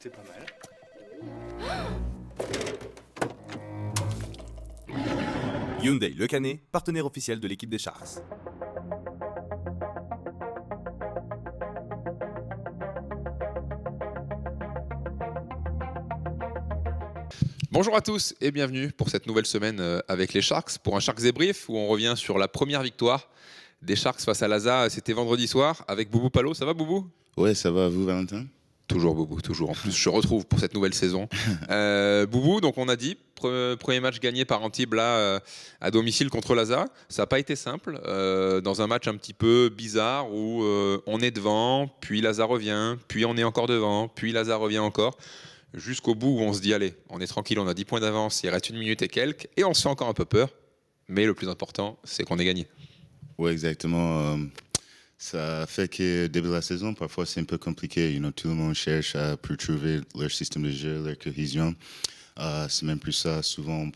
C'est pas mal. Hyundai Le Canet, partenaire officiel de l'équipe des Sharks. Bonjour à tous et bienvenue pour cette nouvelle semaine avec les Sharks pour un Sharks débrief où on revient sur la première victoire des Sharks face à l'ASA. C'était vendredi soir avec Boubou Palot. Ça va Boubou ? Ouais, ça va, vous Valentin? Toujours Boubou, toujours. En plus, je retrouve pour cette nouvelle saison. Boubou, donc on a dit, premier match gagné par Antibes là, à domicile contre l'ASA. Ça n'a pas été simple, dans un match un petit peu bizarre où on est devant, puis l'ASA revient, puis on est encore devant, puis l'ASA revient encore. Jusqu'au bout où on se dit, allez, on est tranquille, on a 10 points d'avance, il reste 1 minute et quelques, et on se fait encore un peu peur. Mais le plus important, c'est qu'on est gagné. Ouais, exactement. Ça fait que début de la saison, parfois c'est un peu compliqué. Tout le monde cherche à trouver leur système de jeu, leur cohésion. C'est même plus ça. Souvent,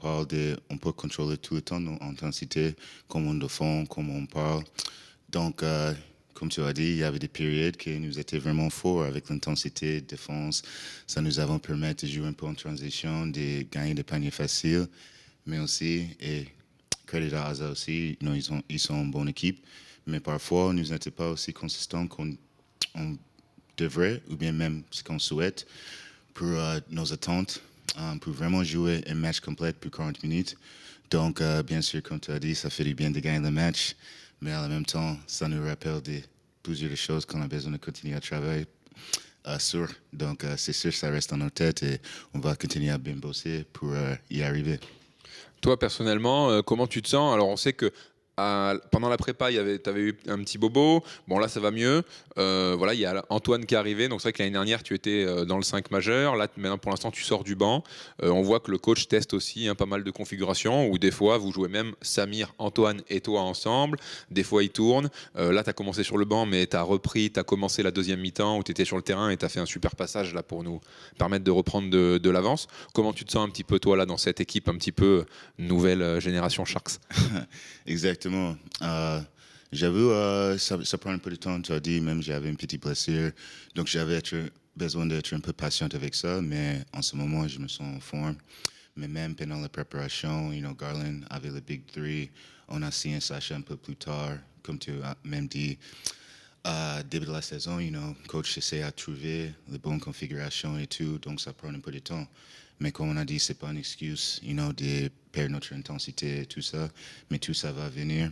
on peut contrôler tout le temps nos intensités, comment on défend, comment on parle. Donc, comme tu as dit, il y avait des périodes qui nous étaient vraiment forts avec l'intensité, défense. Ça nous a permis de jouer un peu en transition, de gagner des paniers faciles, mais aussi, et crédit à Asa aussi, ils sont une bonne équipe, mais parfois, nous n'étions pas aussi consistants qu'on devrait, ou bien même ce qu'on souhaite pour nos attentes, pour vraiment jouer un match complet pour 40 minutes. Donc, bien sûr, comme tu as dit, ça fait du bien de gagner le match, mais en même temps, ça nous rappelle plusieurs choses qu'on a besoin de continuer à travailler sur. Donc, c'est sûr, ça reste dans nos têtes et on va continuer à bien bosser pour y arriver. Toi, personnellement, comment tu te sens ? Alors, on sait que pendant la prépa, tu avais eu un petit bobo. Bon, là, ça va mieux. Voilà, il y a Antoine qui est arrivé. Donc, c'est vrai que l'année dernière, tu étais dans le 5 majeur. Là, maintenant, pour l'instant, tu sors du banc. On voit que le coach teste aussi pas mal de configurations où des fois, vous jouez même Samir, Antoine et toi ensemble. Des fois, il tourne. Là, tu as commencé sur le banc, mais tu as repris, tu as commencé la deuxième mi-temps où tu étais sur le terrain et tu as fait un super passage là pour nous permettre de reprendre de l'avance. Comment tu te sens un petit peu, toi, là, dans cette équipe un petit peu nouvelle génération Sharks ? Exactement. J'avoue, ça prend un peu de temps. Tu as dit, même j'avais une petite blessure. Donc, j'avais besoin d'être un peu patient avec ça. Mais en ce moment, je me sens en forme. Mais même pendant la préparation, Garland avait le Big Three. On a signé Sacha un peu plus tard, comme tu as même dit. Début de la saison, coach essaie à trouver les bonnes configurations et tout. Donc, ça prend un peu de temps. Mais comme on a dit, c'est pas une excuse, de perdre notre intensité et tout ça. Mais tout ça va venir.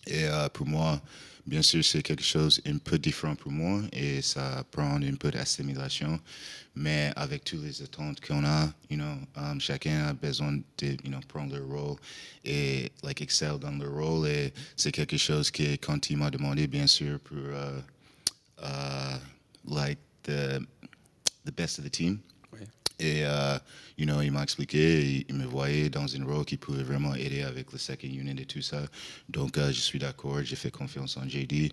Et pour moi, bien sûr, c'est quelque chose un peu différent pour moi et ça prend un peu d'assimilation. Mais avec toutes les attentes qu'on a, chacun a besoin de prendre le rôle et excel dans le rôle. Et c'est quelque chose que quand il m'a demandé, bien sûr, pour the best of the team. Oui. Et, il m'a expliqué, il me voyait dans une rôle qui pouvait vraiment aider avec le second unit et tout ça. Donc, je suis d'accord, j'ai fait confiance en JD.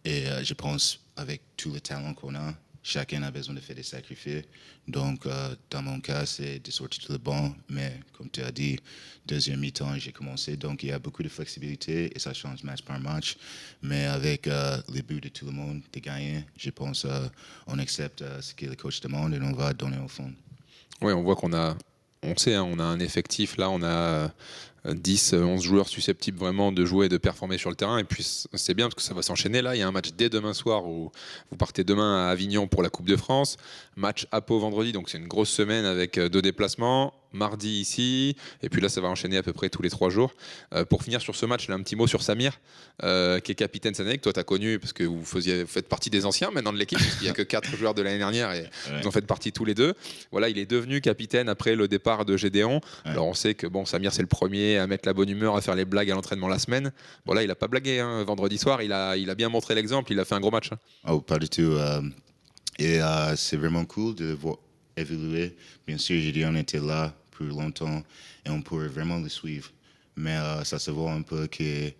Et je pense, avec tout le talent qu'on a, chacun a besoin de faire des sacrifices. Donc, dans mon cas, c'est de sortir le banc. Mais, comme tu as dit, deuxième mi-temps, j'ai commencé. Donc, il y a beaucoup de flexibilité et ça change match par match. Mais avec les buts de tout le monde, de gagner, je pense on accepte ce que le coach demande et on va donner au fond. Oui, on voit on sait, on a un effectif là, on a 10, 11 joueurs susceptibles vraiment de jouer et de performer sur le terrain. Et puis c'est bien parce que ça va s'enchaîner là. Il y a un match dès demain soir où vous partez demain à Avignon pour la Coupe de France. Match à Pau vendredi, donc c'est une grosse semaine avec 2 déplacements. Mardi ici, et puis là ça va enchaîner à peu près tous les 3 jours. Pour finir sur ce match, là, un petit mot sur Samir, qui est capitaine cette année, que toi tu as connu parce que vous faites partie des anciens maintenant de l'équipe, parce qu'il n'y a que 4 joueurs de l'année dernière et vous en faites partie tous les deux. Voilà, il est devenu capitaine après le départ de Gédéon. Ouais. Alors on sait que Samir c'est le premier à mettre la bonne humeur, à faire les blagues à l'entraînement la semaine. Bon là il n'a pas blagué, hein. Vendredi soir il a bien montré l'exemple, il a fait un gros match. Hein. Oh, pas du tout. Et c'est vraiment cool de voir évoluer. Bien sûr, Gédéon était là pour longtemps et on pourrait vraiment le suivre. Mais ça se voit un peu que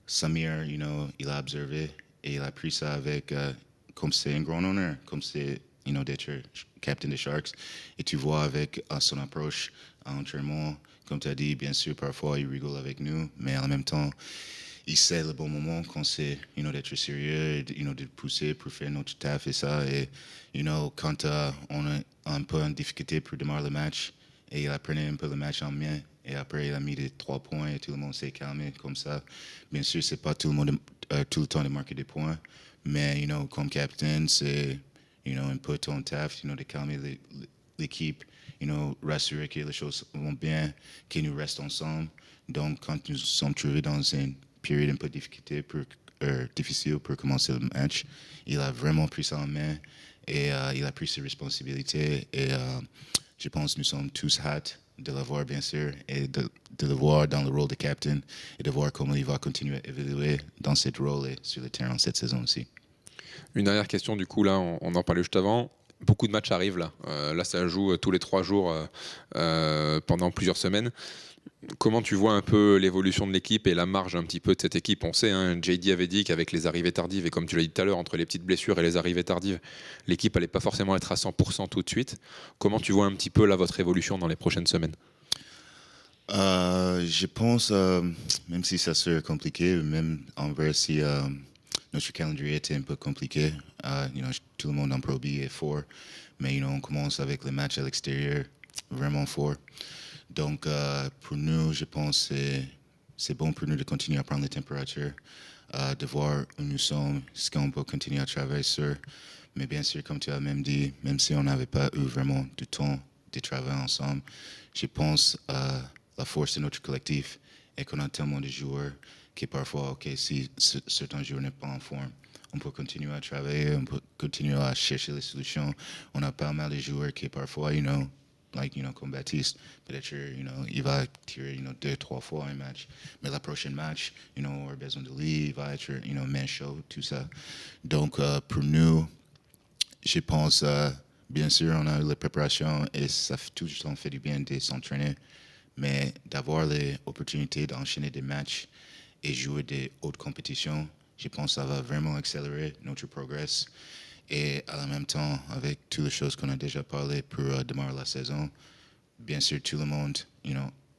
Samir, il a observé et il a pris ça avec, comme c'est un grand honneur, comme c'est, d'être captain des Sharks. Et tu vois avec son approche à l'entraînement, comme tu as dit, bien sûr, parfois il rigole avec nous, mais en même temps, il sait le bon moment quand c'est, d'être sérieux, et de pousser pour faire notre taf et ça. Et, quand on est un peu en difficulté pour démarrer le match, et il a pris un peu le match en main, et après il a mis des 3 points et tout le monde s'est calmé comme ça. Bien sûr, c'est pas tout le monde tout le temps de marquer des points, mais, comme capitaine, c'est, un peu ton taf, de calmer l'équipe, rassurer que les choses vont bien, que nous restons ensemble. Donc, quand nous sommes trouvés dans une période un peu difficile pour commencer le match, il a vraiment pris ça en main et il a pris ses responsabilités. Et je pense que nous sommes tous hâte de le voir, bien sûr, et de le voir dans le rôle de capitaine et de voir comment il va continuer à évoluer dans ce rôle et sur le terrain cette saison aussi. Une dernière question, du coup, là, on en parlait juste avant. Beaucoup de matchs arrivent là. Là, ça joue tous les 3 jours pendant plusieurs semaines. Comment tu vois un peu l'évolution de l'équipe et la marge un petit peu de cette équipe? On sait, JD avait dit qu'avec les arrivées tardives, et comme tu l'as dit tout à l'heure, entre les petites blessures et les arrivées tardives, l'équipe allait pas forcément être à 100% tout de suite. Comment tu vois un petit peu là votre évolution dans les prochaines semaines? Je pense, même si ça serait compliqué, même en vrai, si notre calendrier était un peu compliqué, tout le monde en Pro B est fort, mais on commence avec les matchs à l'extérieur vraiment fort. Donc, pour nous, je pense que c'est bon pour nous de continuer à prendre les températures, de voir où nous sommes, ce qu'on peut continuer à travailler sur. Mais bien sûr, comme tu as même dit, même si on n'avait pas eu vraiment du temps de travailler ensemble, je pense la force de notre collectif est qu'on a tellement de joueurs que parfois, si certains joueurs n'est pas en forme, on peut continuer à travailler, on peut continuer à chercher les solutions. On a pas mal de joueurs qui parfois, comme Baptiste, peut-être, il va tirer, 2-3 fois un match. Mais la prochaine match, on a besoin de lui, il va être, main chaud, tout ça. Donc, pour nous, je pense, bien sûr, on a eu la préparation et ça fait tout le temps fait du bien de s'entraîner. Mais d'avoir l'opportunité d'enchaîner des matchs et jouer des hautes compétitions, je pense que ça va vraiment accélérer notre progrès. Et en même temps, avec toutes les choses qu'on a déjà parlé pour démarrer la saison, bien sûr, tout le monde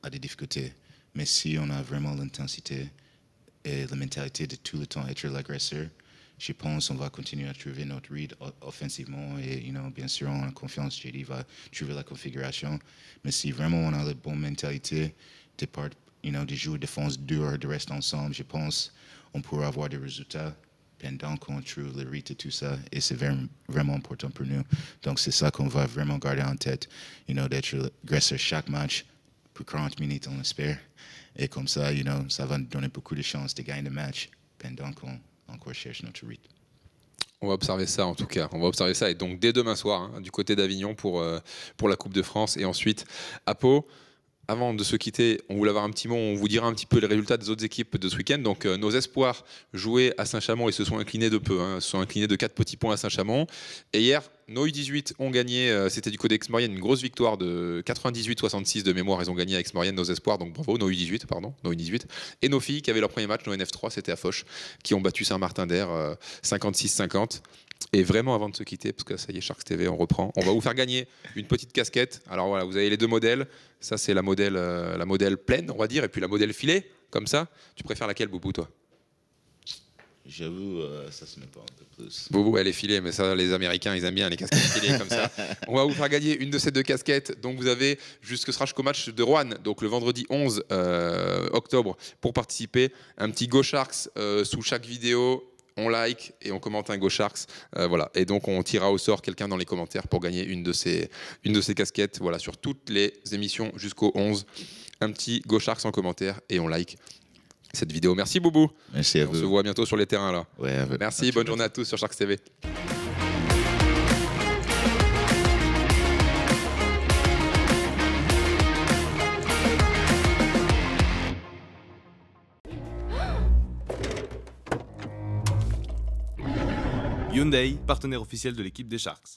a des difficultés. Mais si on a vraiment l'intensité et la mentalité de tout le temps être l'agresseur, je pense qu'on va continuer à trouver notre read offensivement. Et bien sûr, on a confiance, JD va trouver la configuration. Mais si vraiment on a la bonne mentalité de jouer défense dure, de rester ensemble, je pense on pourra avoir des résultats pendant qu'on trouve le rythme et tout ça. Et c'est vraiment important pour nous. Donc, c'est ça qu'on va vraiment garder en tête, d'être agresseur chaque match pour 40 minutes, on espère. Et comme ça, ça va nous donner beaucoup de chances de gagner le match pendant qu'on encore cherche notre rythme. On va observer ça en tout cas. On va observer ça. Et donc, dès demain soir, du côté d'Avignon pour la Coupe de France. Et ensuite, à Pau. Avant de se quitter, on voulait avoir un petit mot, on vous dira un petit peu les résultats des autres équipes de ce week-end. Donc nos espoirs jouaient à Saint-Chamond et se sont inclinés de peu, se sont inclinés de 4 petits points à Saint-Chamond. Et hier, nos U18 ont gagné, c'était du côté Aix-Maurienne, une grosse victoire de 98-66 de mémoire. Ils ont gagné à Aix-Maurienne, nos espoirs, donc bravo, nos U18, pardon, nos U18. Et nos filles qui avaient leur premier match, nos NF3, c'était à Foch, qui ont battu Saint-Martin-d'Air 56-50. Et vraiment, avant de se quitter, parce que ça y est, Sharks TV, on reprend. On va vous faire gagner une petite casquette. Alors voilà, vous avez les 2 modèles. Ça, c'est la modèle pleine, on va dire, et puis la modèle filet, comme ça. Tu préfères laquelle, Boubou, toi? J'avoue, ça se met pas un peu plus. Boubou, elle est filée, mais ça, les Américains, ils aiment bien les casquettes filées comme ça. On va vous faire gagner une de ces 2 casquettes. Donc, vous avez jusqu'au match de Roanne, donc le vendredi 11 octobre, pour participer. Un petit Go Sharks sous chaque vidéo. On like et on commente un Go Sharks. Voilà. Et donc, on tirera au sort quelqu'un dans les commentaires pour gagner une de ces casquettes. Voilà, sur toutes les émissions jusqu'au 11. Un petit Go Sharks en commentaire et on like cette vidéo. Merci, Boubou. Merci à vous. On se voit bientôt sur les terrains, là. Ouais, merci, bonne journée à tous sur Sharks TV. Hyundai, partenaire officiel de l'équipe des Sharks.